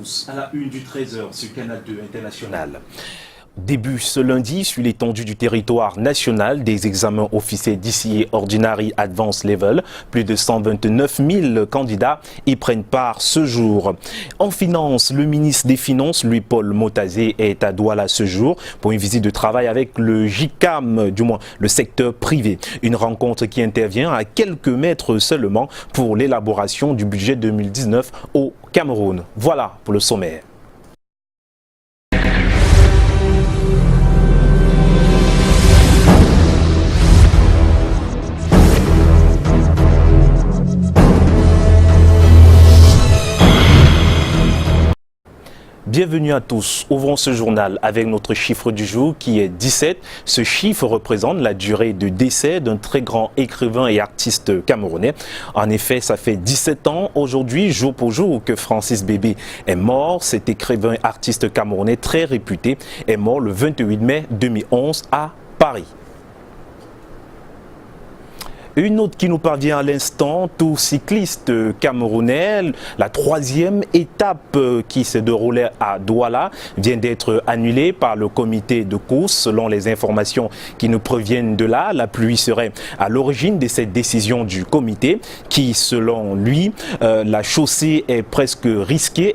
tous à la une du 13h sur Canal 2 International. Début ce lundi sur l'étendue du territoire national des examens officiels DCE Ordinary Advanced Level. Plus de 129 000 candidats y prennent part ce jour. En finance, le ministre des Finances, Louis-Paul Motazé, est à Douala ce jour pour une visite de travail avec le JICAM, du moins le secteur privé. Une rencontre qui intervient à quelques mètres seulement pour l'élaboration du budget 2019 au Cameroun. Voilà pour le sommaire. Bienvenue à tous. Ouvrons ce journal avec notre chiffre du jour qui est 17. Ce chiffre représente la durée de décès d'un très grand écrivain et artiste camerounais. En effet, ça fait 17 ans aujourd'hui, jour pour jour, que Francis Bébé est mort. Cet écrivain et artiste camerounais très réputé est mort le 28 mai 2011 à Paris. Une autre qui nous parvient à l'instant, tout cycliste camerounais, la troisième étape qui se déroulait à Douala vient d'être annulée par le comité de course. Selon les informations qui nous proviennent de là, la pluie serait à l'origine de cette décision du comité qui, selon lui, la chaussée est presque risquée,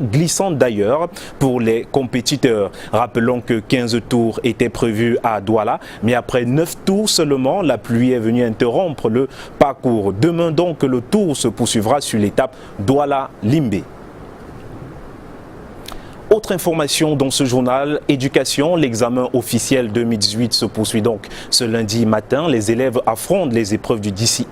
glissante d'ailleurs pour les compétiteurs. Rappelons que 15 tours étaient prévus à Douala, mais après 9 tours seulement, la pluie est venue interrompre le parcours. Demain donc, le tour se poursuivra sur l'étape Douala-Limbé. Autre information dans ce journal, éducation, l'examen officiel 2018 se poursuit donc ce lundi matin. Les élèves affrontent les épreuves du DCE.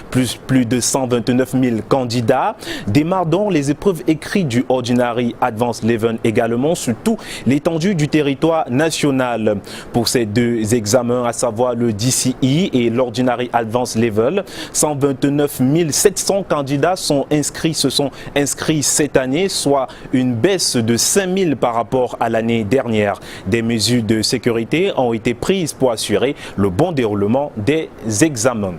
Plus de 129 000 candidats. Démarrent donc les épreuves écrites du Ordinary Advanced Level également sur tout l'étendue du territoire national. Pour ces deux examens, à savoir le DCE et l'Ordinary Advanced Level, 129 700 candidats se sont inscrits cette année, soit une baisse de 5 000 par rapport à l'année dernière. Des mesures de sécurité ont été prises pour assurer le bon déroulement des examens.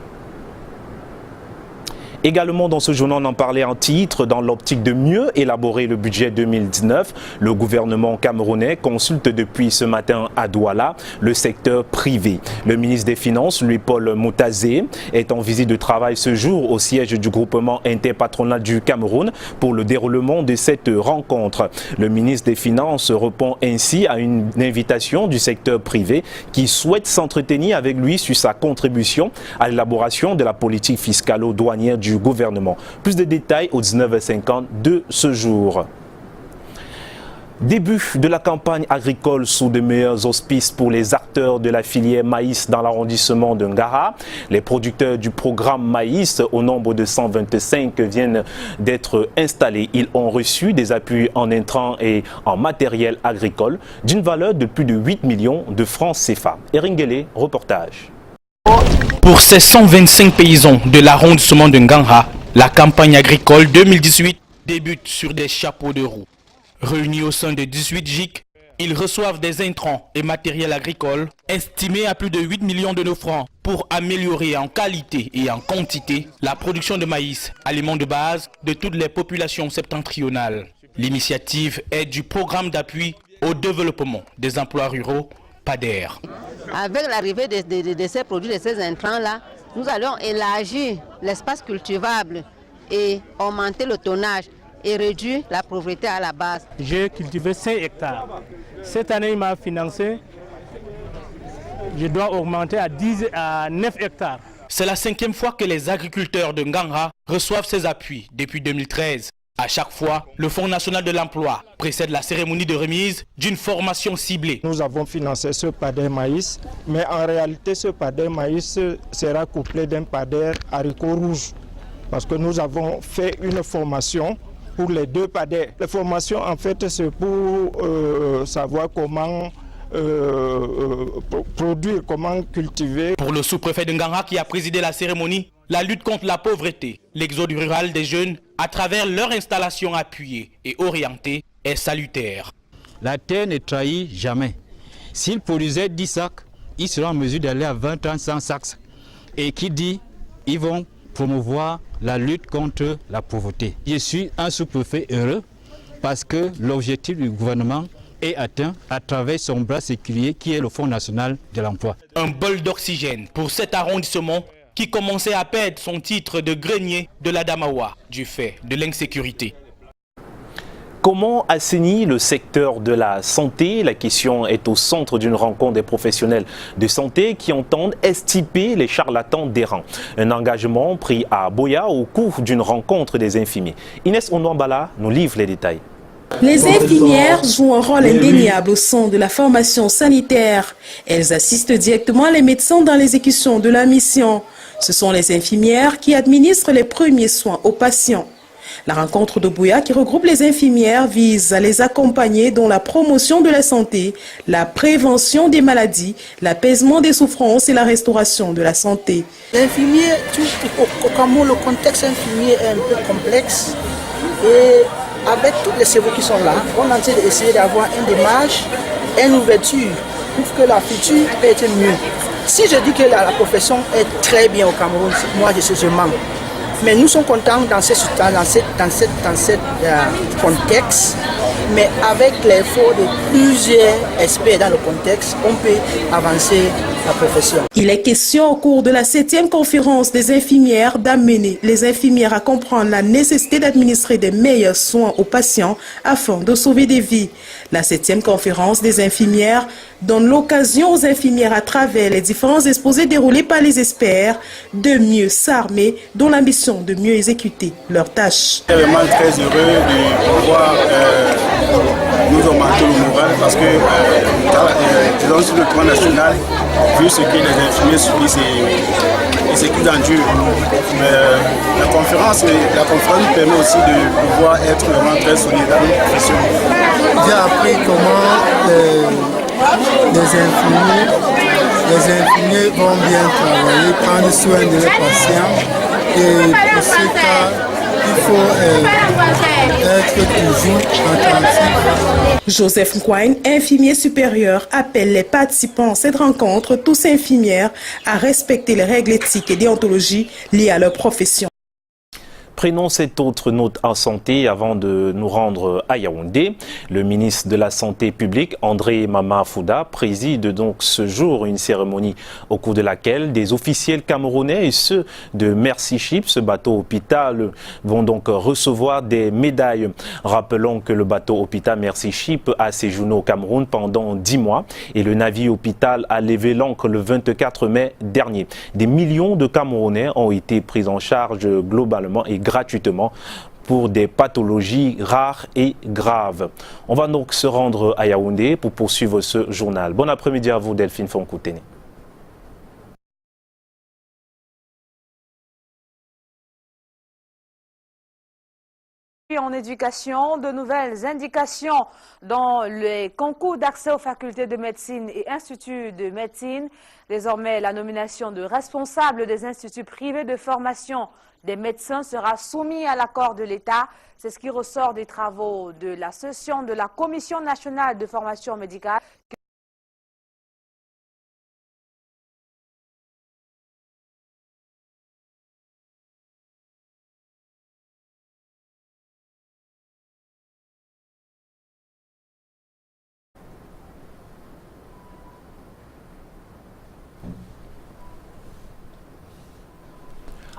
Également dans ce journal, on en parlait en titre, dans l'optique de mieux élaborer le budget 2019, le gouvernement camerounais consulte depuis ce matin à Douala le secteur privé. Le ministre des Finances, Louis-Paul Motazé, est en visite de travail ce jour au siège du groupement interpatronal du Cameroun pour le déroulement de cette rencontre. Le ministre des Finances répond ainsi à une invitation du secteur privé qui souhaite s'entretenir avec lui sur sa contribution à l'élaboration de la politique fiscalo-douanière du gouvernement. Plus de détails au 19h50 de ce jour. Début de la campagne agricole sous de meilleurs auspices pour les acteurs de la filière maïs dans l'arrondissement de Ngara. Les producteurs du programme maïs, au nombre de 125, viennent d'être installés. Ils ont reçu des appuis en intrants et en matériel agricole d'une valeur de plus de 8 millions de francs CFA. Eringele, reportage. Pour ces 125 paysans de l'arrondissement de Ngara, la campagne agricole 2018 débute sur des chapeaux de roue. Réunis au sein de 18 GIC, ils reçoivent des intrants et matériel agricole estimés à plus de 8 millions de nos francs pour améliorer en qualité et en quantité la production de maïs, aliment de base de toutes les populations septentrionales. L'initiative est du programme d'appui au développement des emplois ruraux, PADER. Avec l'arrivée de ces produits, de ces intrants-là, nous allons élargir l'espace cultivable et augmenter le tonnage et réduire la pauvreté à la base. J'ai cultivé 5 hectares. Cette année, il m'a financé. Je dois augmenter à 9 hectares. C'est la 5e fois que les agriculteurs de Ngara reçoivent ces appuis depuis 2013. À chaque fois, le Fonds national de l'emploi précède la cérémonie de remise d'une formation ciblée. Nous avons financé ce PADER maïs, mais en réalité, ce PADER maïs sera couplé d'un PADER haricots rouges. Parce que nous avons fait une formation pour les deux PADER. La formation, en fait, c'est pour savoir comment produire, comment cultiver. Pour le sous-préfet de Ngara qui a présidé la cérémonie, la lutte contre la pauvreté, l'exode rural des jeunes à travers leur installation appuyée et orientée est salutaire. La terre ne trahit jamais. S'ils produisaient 10 sacs, ils seront en mesure d'aller à 20, 30, 100 sacs. Et qui dit, ils vont promouvoir la lutte contre la pauvreté. Je suis un sous-préfet heureux parce que l'objectif du gouvernement est atteint à travers son bras séculier qui est le Fonds national de l'emploi. Un bol d'oxygène pour cet arrondissement qui commençait à perdre son titre de grenier de la Damawa du fait de l'insécurité. Comment assainir le secteur de la santé? La question est au centre d'une rencontre des professionnels de santé qui entendent extirper les charlatans d'errants. Un engagement pris à Boya au cours d'une rencontre des infirmiers. Inès Onwambala nous livre les détails. Les infirmières jouent un rôle indéniable au sein de la formation sanitaire. Elles assistent directement les médecins dans l'exécution de la mission. Ce sont les infirmières qui administrent les premiers soins aux patients. La rencontre de Boya qui regroupe les infirmières vise à les accompagner dans la promotion de la santé, la prévention des maladies, l'apaisement des souffrances et la restauration de la santé. L'infirmier, comme le contexte infirmier est un peu complexe et avec tous les cerveaux qui sont là, on est en train d'essayer d'avoir une démarche, une ouverture pour que la future peut être mieux. Si je dis que la profession est très bien au Cameroun, moi je mens. Mais nous sommes contents dans ce contexte, mais avec l'effort de plusieurs experts dans le contexte, on peut avancer la profession. Il est question au cours de la 7e conférence des infirmières d'amener les infirmières à comprendre la nécessité d'administrer des meilleurs soins aux patients afin de sauver des vies. La 7e conférence des infirmières donne l'occasion aux infirmières à travers les différents exposés déroulés par les experts de mieux s'armer dans l'ambition de mieux exécuter leurs tâches. Je suis vraiment très heureux de pouvoir nous augmenter le moral parce que disons, sur le plan national, vu ce que les infirmiers subissent et ce qu'ils endurent, la conférence nous permet aussi de pouvoir être vraiment très solidaires dans notre profession. J'ai appris comment les infirmiers vont bien travailler, prendre soin de leurs patients et pour ce cas, il faut être toujours attentif. Joseph Nkwagne, infirmier supérieur, appelle les participants à cette rencontre, tous infirmières, à respecter les règles éthiques et déontologie liées à leur profession. Prenons cette autre note en santé avant de nous rendre à Yaoundé. Le ministre de la Santé publique, André Mama Fouda, préside donc ce jour une cérémonie au cours de laquelle des officiels camerounais et ceux de Mercy Ship, ce bateau hôpital, vont donc recevoir des médailles. Rappelons que le bateau hôpital Mercy Ship a séjourné au Cameroun pendant 10 mois et le navire hôpital a levé l'ancre le 24 mai dernier. Des millions de Camerounais ont été pris en charge globalement et gratuitement pour des pathologies rares et graves. On va donc se rendre à Yaoundé pour poursuivre ce journal. Bon après-midi à vous, Delphine Fonkoutene. En éducation, de nouvelles indications dans les concours d'accès aux facultés de médecine et instituts de médecine. Désormais, la nomination de responsables des instituts privés de formation des médecins sera soumise à l'accord de l'État. C'est ce qui ressort des travaux de la session de la Commission nationale de formation médicale.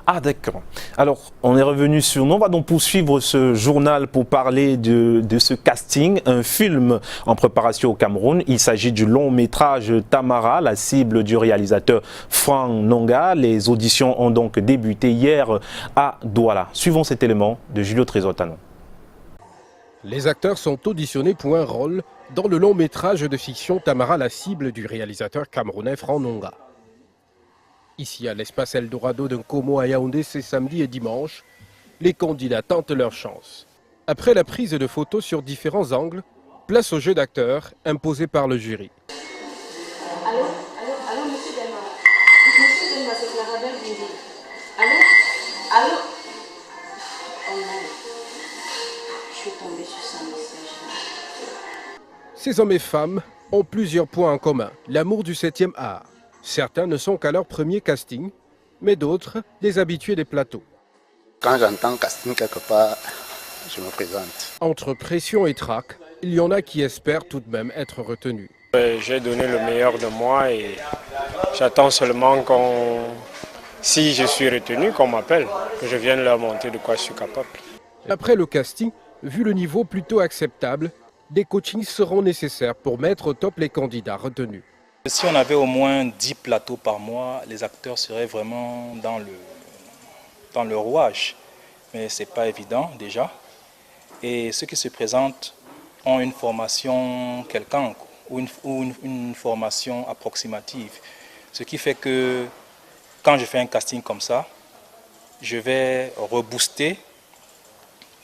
Ah d'accord. Alors, on est revenu sur nous. On va donc poursuivre ce journal pour parler de ce casting, un film en préparation au Cameroun. Il s'agit du long métrage Tamara, la cible du réalisateur Franck Nonga. Les auditions ont donc débuté hier à Douala. Suivons cet élément de Julio Trésor-Tanon. Les acteurs sont auditionnés pour un rôle dans le long métrage de fiction Tamara, la cible du réalisateur camerounais Franck Nonga. Ici, à l'espace Eldorado d'un Como à Yaoundé, c'est samedi et dimanche. Les candidats tentent leur chance. Après la prise de photos sur différents angles, place au jeu d'acteurs imposé par le jury. Allô, monsieur Delma. Monsieur Delma, c'est Clarabelle Bindi. Allô. Oh non, je suis tombée sur son message. Ces hommes et femmes ont plusieurs points en commun. L'amour du 7e art. Certains ne sont qu'à leur premier casting, mais d'autres des habitués des plateaux. Quand j'entends casting quelque part, je me présente. Entre pression et trac, il y en a qui espèrent tout de même être retenus. J'ai donné le meilleur de moi et j'attends seulement si je suis retenu, qu'on m'appelle, que je vienne leur montrer de quoi je suis capable. Après le casting, vu le niveau plutôt acceptable, des coachings seront nécessaires pour mettre au top les candidats retenus. Si on avait au moins 10 plateaux par mois, les acteurs seraient vraiment dans le rouage. Mais ce n'est pas évident déjà. Et ceux qui se présentent ont une formation quelconque ou une formation approximative. Ce qui fait que quand je fais un casting comme ça, je vais rebooster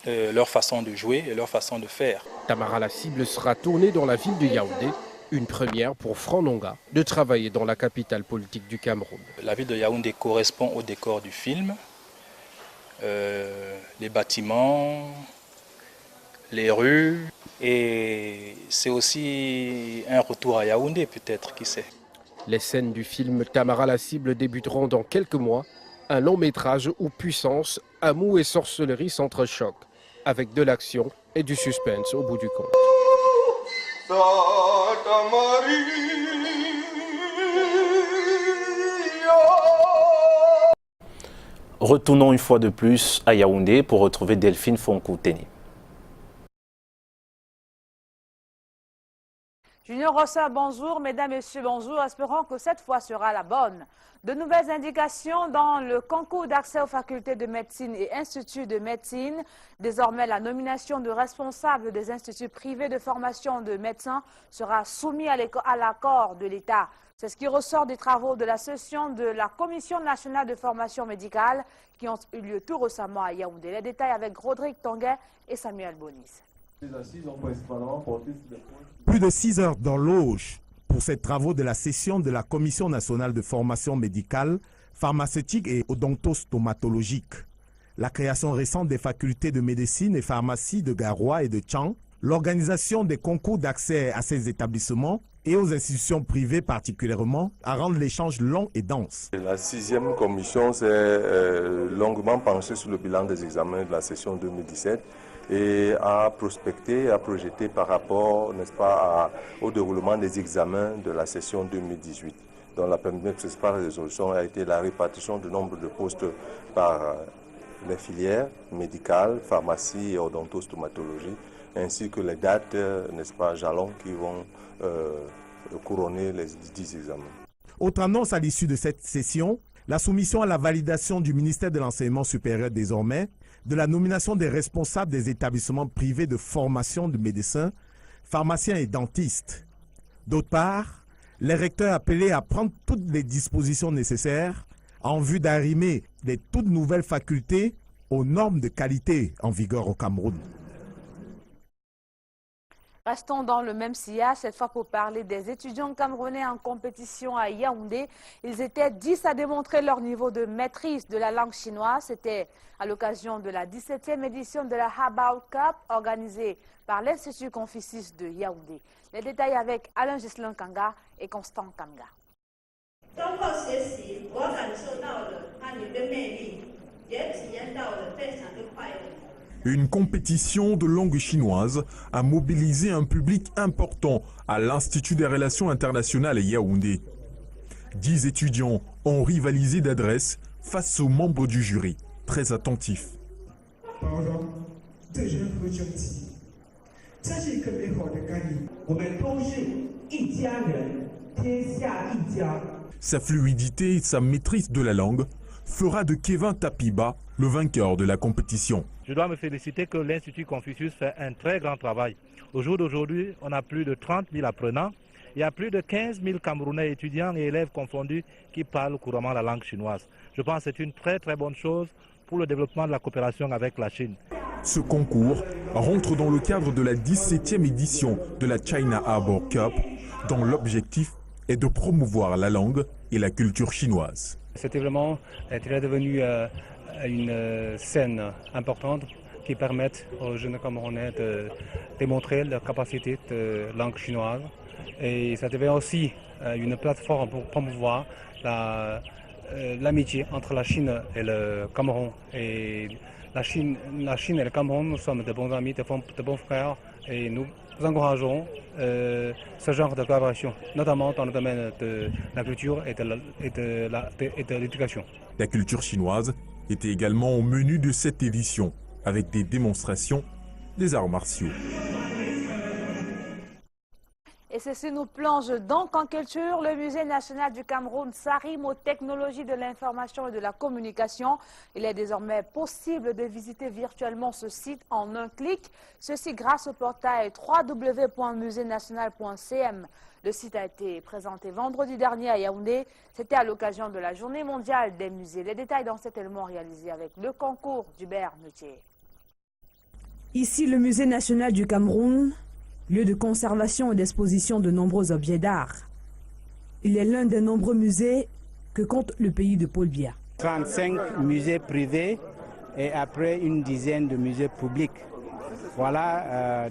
leur façon de jouer et leur façon de faire. Tamara la cible sera tournée dans la ville de Yaoundé, une première pour Franck Nonga de travailler dans la capitale politique du Cameroun. La ville de Yaoundé correspond au décor du film, les bâtiments, les rues, et c'est aussi un retour à Yaoundé peut-être, qui sait. Les scènes du film Tamara la cible débuteront dans quelques mois, un long métrage où puissance, amour et sorcellerie s'entrechoquent, avec de l'action et du suspense au bout du compte. Retournons une fois de plus à Yaoundé pour retrouver Delphine Fonkouteni. Junior Rossa, bonjour. Mesdames, Messieurs, bonjour. Espérons que cette fois sera la bonne. De nouvelles indications dans le concours d'accès aux facultés de médecine et instituts de médecine. Désormais, la nomination de responsables des instituts privés de formation de médecins sera soumise à l'accord de l'État. C'est ce qui ressort des travaux de la session de la Commission nationale de formation médicale qui ont eu lieu tout récemment à Yaoundé. Les détails avec Rodrigue Tonguet et Samuel Bonis. Plus de 6 heures d'horloge pour ces travaux de la session de la Commission nationale de formation médicale, pharmaceutique et odontostomatologique. La création récente des facultés de médecine et pharmacie de Garoua et de Tchang, l'organisation des concours d'accès à ces établissements et aux institutions privées particulièrement, à rendre l'échange long et dense. La 6e commission s'est longuement penchée sur le bilan des examens de la session 2017 et a prospecté, a projeté par rapport, n'est-ce pas, au déroulement des examens de la session 2018. Donc la première principale résolution a été la répartition du nombre de postes par les filières médicales, pharmacie et odontostomatologie, ainsi que les dates, n'est-ce pas, jalons qui vont couronner les 10 examens. Autre annonce à l'issue de cette session, la soumission à la validation du ministère de l'Enseignement supérieur désormais, de la nomination des responsables des établissements privés de formation de médecins, pharmaciens et dentistes. D'autre part, les recteurs appelés à prendre toutes les dispositions nécessaires en vue d'arrimer les toutes nouvelles facultés aux normes de qualité en vigueur au Cameroun. Restons dans le même sillage, cette fois pour parler des étudiants camerounais en compétition à Yaoundé. Ils étaient 10 à démontrer leur niveau de maîtrise de la langue chinoise. C'était à l'occasion de la 17e édition de la Habao Cup organisée par l'Institut Confucius de Yaoundé. Les détails avec Alain Gislin Kanga et Constant Kanga. Une compétition de langue chinoise a mobilisé un public important à l'Institut des Relations internationales à Yaoundé. 10 étudiants ont rivalisé d'adresse face aux membres du jury, très attentifs. Sa fluidité et sa maîtrise de la langue fera de Kevin Tapiba le vainqueur de la compétition. Je dois me féliciter que l'Institut Confucius fait un très grand travail. Au jour d'aujourd'hui, on a plus de 30 000 apprenants. Il y a plus de 15 000 Camerounais étudiants et élèves confondus qui parlent couramment la langue chinoise. Je pense que c'est une très bonne chose pour le développement de la coopération avec la Chine. Ce concours rentre dans le cadre de la 17e édition de la China Harbor Cup, dont l'objectif est de promouvoir la langue et la culture chinoise. Cet événement est devenu une scène importante qui permet aux jeunes Camerounais de démontrer leur capacité de langue chinoise. Et ça devient aussi une plateforme pour promouvoir la l'amitié entre la Chine et le Cameroun. Et la Chine et le Cameroun, nous sommes de bons amis, de bons frères, et nous encourageons ce genre de collaboration, notamment dans le domaine de la culture et de l'éducation. La culture chinoise était également au menu de cette édition, avec des démonstrations des arts martiaux. Et ceci nous plonge donc en culture. Le Musée national du Cameroun s'arrime aux technologies de l'information et de la communication. Il est désormais possible de visiter virtuellement ce site en un clic. Ceci grâce au portail www.musenational.cm. Le site a été présenté vendredi dernier à Yaoundé. C'était à l'occasion de la Journée mondiale des musées. Les détails dans cet élément réalisé avec le concours d'Hubert Meutier. Ici, le Musée national du Cameroun, lieu de conservation et d'exposition de nombreux objets d'art. Il est l'un des nombreux musées que compte le pays de Paul Biya. 35 musées privés et après une dizaine de musées publics. Voilà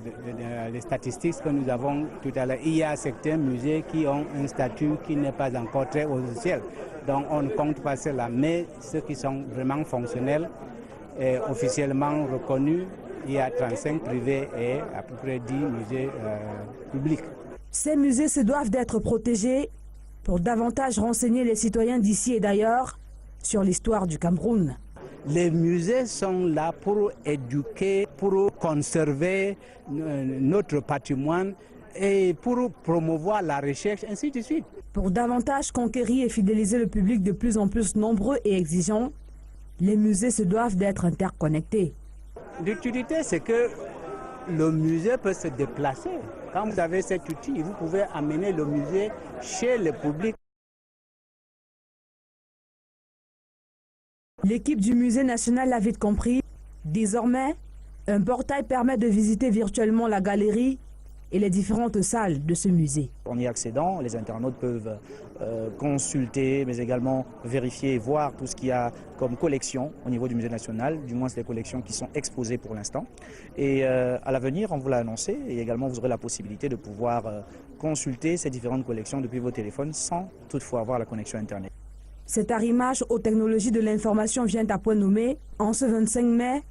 les statistiques que nous avons tout à l'heure. Il y a certains musées qui ont un statut qui n'est pas encore très officiel. Donc on ne compte pas cela, mais ceux qui sont vraiment fonctionnels et officiellement reconnus, il y a 35 privés et à peu près 10 musées publics. Ces musées se doivent d'être protégés pour davantage renseigner les citoyens d'ici et d'ailleurs sur l'histoire du Cameroun. Les musées sont là pour éduquer, pour conserver notre patrimoine et pour promouvoir la recherche, ainsi de suite. Pour davantage conquérir et fidéliser le public de plus en plus nombreux et exigeants, les musées se doivent d'être interconnectés. L'utilité, c'est que le musée peut se déplacer. Quand vous avez cet outil, vous pouvez amener le musée chez le public. L'équipe du Musée national l'a vite compris. Désormais, un portail permet de visiter virtuellement la galerie et les différentes salles de ce musée. En y accédant, les internautes peuvent consulter, mais également vérifier et voir tout ce qu'il y a comme collection au niveau du Musée national, du moins c'est les collections qui sont exposées pour l'instant. Et à l'avenir, on vous l'a annoncé, et également vous aurez la possibilité de pouvoir consulter ces différentes collections depuis vos téléphones sans toutefois avoir la connexion Internet. Cet arrimage aux technologies de l'information vient à point nommé en ce 25 mai,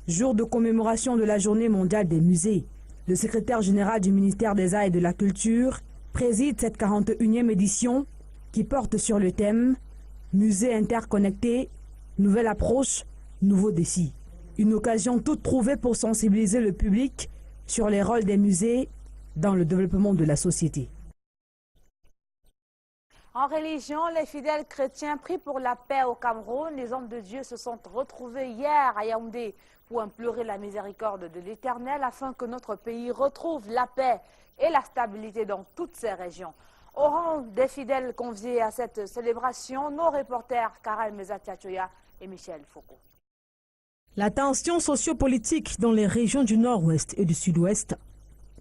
jour de commémoration de la Journée mondiale des musées. Le secrétaire général du ministère des Arts et de la Culture préside cette 41e édition qui porte sur le thème « Musées interconnectés, nouvelle approche, nouveaux défis ». Une occasion toute trouvée pour sensibiliser le public sur les rôles des musées dans le développement de la société. En religion, les fidèles chrétiens prient pour la paix au Cameroun. Les hommes de Dieu se sont retrouvés hier à Yaoundé pour implorer la miséricorde de l'Éternel afin que notre pays retrouve la paix et la stabilité dans toutes ces régions. Au rang des fidèles conviés à cette célébration, nos reporters Karel Mezatiachoya et Michel Foucault. La tension sociopolitique dans les régions du nord-ouest et du sud-ouest,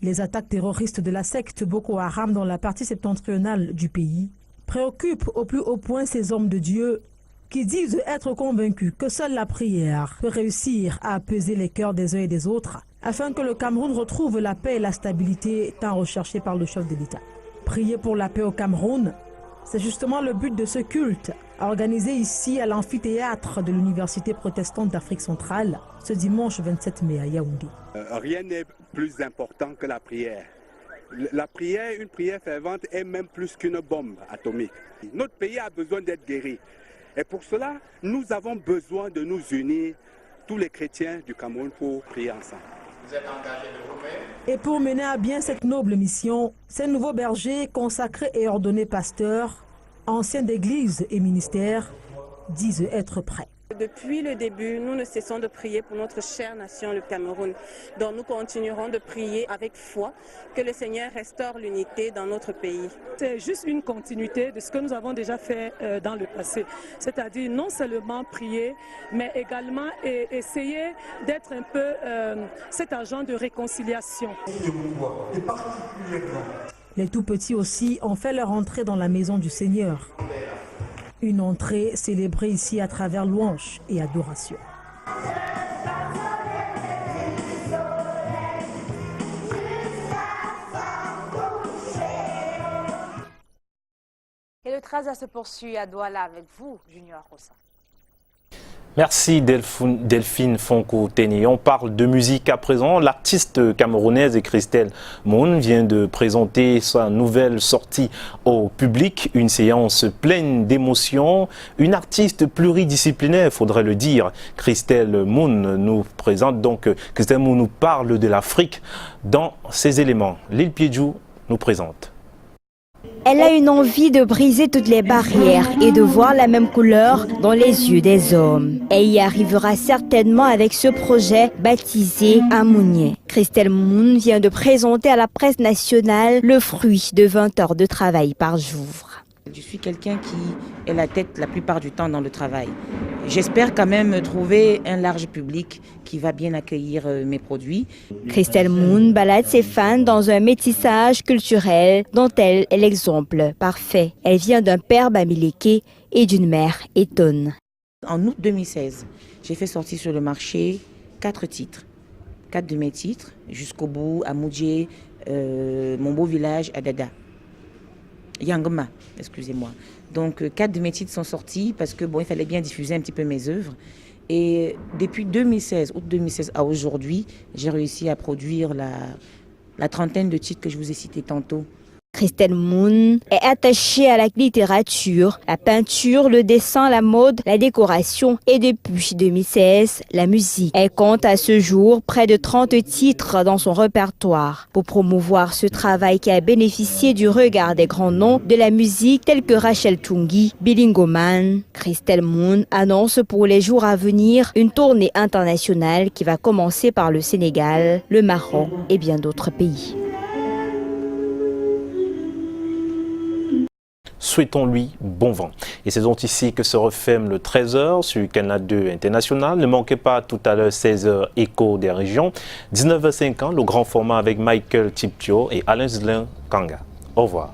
les attaques terroristes de la secte Boko Haram dans la partie septentrionale du pays, préoccupent au plus haut point ces hommes de Dieu qui disent être convaincus que seule la prière peut réussir à apaiser les cœurs des uns et des autres afin que le Cameroun retrouve la paix et la stabilité tant recherchées par le chef de l'État. Prier pour la paix au Cameroun, c'est justement le but de ce culte organisé ici à l'amphithéâtre de l'Université protestante d'Afrique centrale ce dimanche 27 mai à Yaoundé. Rien n'est plus important que la prière. La prière, une prière fervente est même plus qu'une bombe atomique. Notre pays a besoin d'être guéri. Et pour cela, nous avons besoin de nous unir, tous les chrétiens du Cameroun, pour prier ensemble. Vous êtes engagés de vous-même. Et pour mener à bien cette noble mission, ces nouveaux bergers, consacrés et ordonnés pasteurs, anciens d'église et ministères, disent être prêts. Depuis le début, nous ne cessons de prier pour notre chère nation, le Cameroun. Donc nous continuerons de prier avec foi que le Seigneur restaure l'unité dans notre pays. C'est juste une continuité de ce que nous avons déjà fait dans le passé. C'est-à-dire non seulement prier, mais également essayer d'être un peu cet agent de réconciliation. Les tout-petits aussi ont fait leur entrée dans la maison du Seigneur. Une entrée célébrée ici à travers louanges et adoration. Et le 13 se poursuit à Douala avec vous, Junior Rossa. Merci Delphine Fonko-Téné. On parle de musique à présent. L'artiste camerounaise Christelle Moon vient de présenter sa nouvelle sortie au public. Une séance pleine d'émotions. Une artiste pluridisciplinaire, faudrait le dire. Christelle Moon nous présente donc, Christelle Moon nous parle de l'Afrique dans ses éléments. Lil Piedjou nous présente. Elle a une envie de briser toutes les barrières et de voir la même couleur dans les yeux des hommes. Elle y arrivera certainement avec ce projet baptisé Amounier. Christelle Moon vient de présenter à la presse nationale le fruit de 20 heures de travail par jour. Je suis quelqu'un qui est la tête la plupart du temps dans le travail. J'espère quand même trouver un large public qui va bien accueillir mes produits. Christelle Moon balade ses fans dans un métissage culturel dont elle est l'exemple parfait. Elle vient d'un père bamileke et d'une mère étonne. En août 2016, j'ai fait sortir sur le marché 4 titres. 4 de mes titres, Jusqu'au bout, Amoudjé, Mon beau village, Adada. Yangma, excusez-moi. Donc 4 de mes titres sont sortis parce que il fallait bien diffuser un petit peu mes œuvres. Et depuis 2016, août 2016 à aujourd'hui, j'ai réussi à produire la trentaine de titres que je vous ai cités tantôt. Christelle Moon est attachée à la littérature, la peinture, le dessin, la mode, la décoration et depuis 2016, la musique. Elle compte à ce jour près de 30 titres dans son répertoire. Pour promouvoir ce travail qui a bénéficié du regard des grands noms de la musique tels que Rachel Tungi, Bilingoman, Christelle Moon annonce pour les jours à venir une tournée internationale qui va commencer par le Sénégal, le Maroc et bien d'autres pays. Souhaitons-lui bon vent. Et c'est donc ici que se referme le 13h sur Canal 2 International. Ne manquez pas tout à l'heure 16h Écho des régions. 19h50, le grand format avec Michael Tiptio et Alain Zlin Kanga. Au revoir.